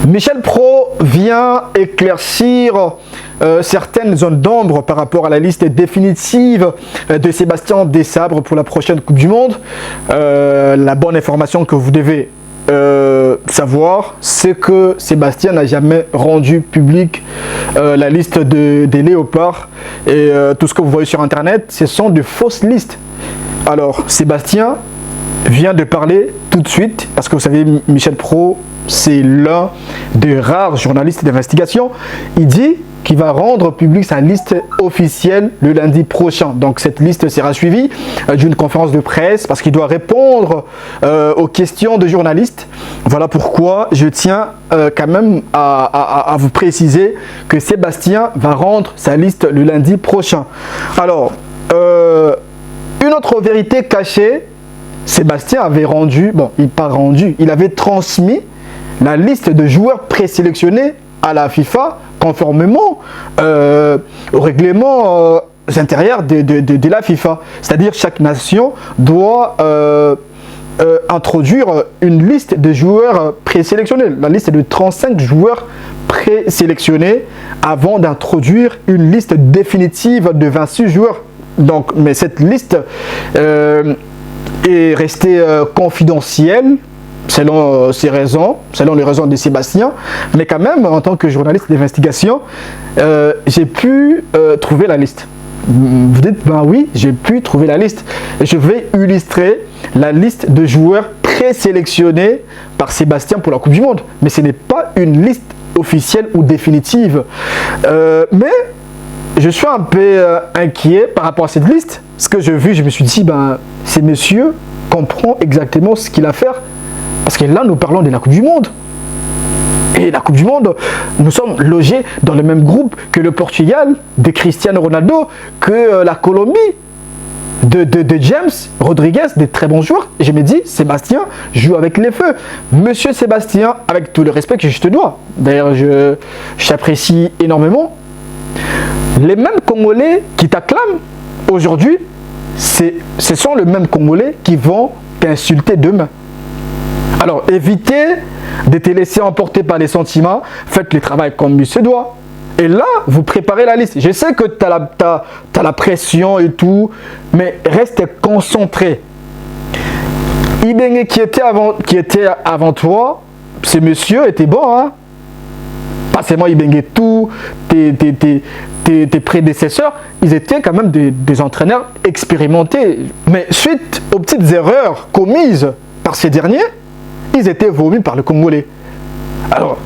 Michel Pro vient éclaircir certaines zones d'ombre par rapport à la liste définitive de Sébastien Desabre pour la prochaine Coupe du Monde. La bonne information que vous devez savoir, c'est que Sébastien n'a jamais rendu public la liste des léopards, et tout ce que vous voyez sur internet, ce sont de fausses listes. Alors Sébastien vient de parler tout de suite, parce que vous savez, Michel Pro, c'est l'un des rares journalistes d'investigation. Il dit qu'il va rendre public sa liste officielle le lundi prochain. Donc cette liste sera suivie d'une conférence de presse parce qu'il doit répondre aux questions de journalistes. Voilà pourquoi je tiens quand même à vous préciser que Sébastien va rendre sa liste le lundi prochain. Alors, une autre vérité cachée, Sébastien avait rendu, bon, il avait transmis la liste de joueurs présélectionnés à la FIFA conformément au règlement intérieur de la FIFA. C'est-à-dire chaque nation doit introduire une liste de joueurs présélectionnés. La liste est de 35 joueurs présélectionnés avant d'introduire une liste définitive de 26 joueurs. Donc, mais cette liste est restée confidentielle selon ses raisons, selon les raisons de Sébastien, mais quand même, en tant que journaliste d'investigation, j'ai pu trouver la liste. Vous dites, ben oui, j'ai pu trouver la liste. Je vais illustrer la liste de joueurs présélectionnés par Sébastien pour la Coupe du Monde, mais ce n'est pas une liste officielle ou définitive. Mais je suis un peu inquiet par rapport à cette liste. Ce que j'ai vu, je me suis dit, ben, ces messieurs comprennent exactement ce qu'il a à faire. Parce que là, nous parlons de la Coupe du Monde. Et la Coupe du Monde, nous sommes logés dans le même groupe que le Portugal, de Cristiano Ronaldo, que la Colombie, de James Rodriguez, des très bons joueurs. Et je me dis, Sébastien joue avec les feux. Monsieur Sébastien, avec tout le respect que je te dois, d'ailleurs, j'apprécie énormément, les mêmes Congolais qui t'acclament aujourd'hui, ce sont les mêmes Congolais qui vont t'insulter demain. Alors, évitez de te laisser emporter par les sentiments, faites le travail comme il se doit. Et là, vous préparez la liste. Je sais que tu as la pression et tout, mais reste concentré. Ibenge qui était avant toi, ce monsieur était bon, hein? Pas seulement Ibenge, tous tes prédécesseurs, ils étaient quand même des entraîneurs expérimentés. Mais suite aux petites erreurs commises par ces derniers, ils étaient vomis par le Congolais. Alors,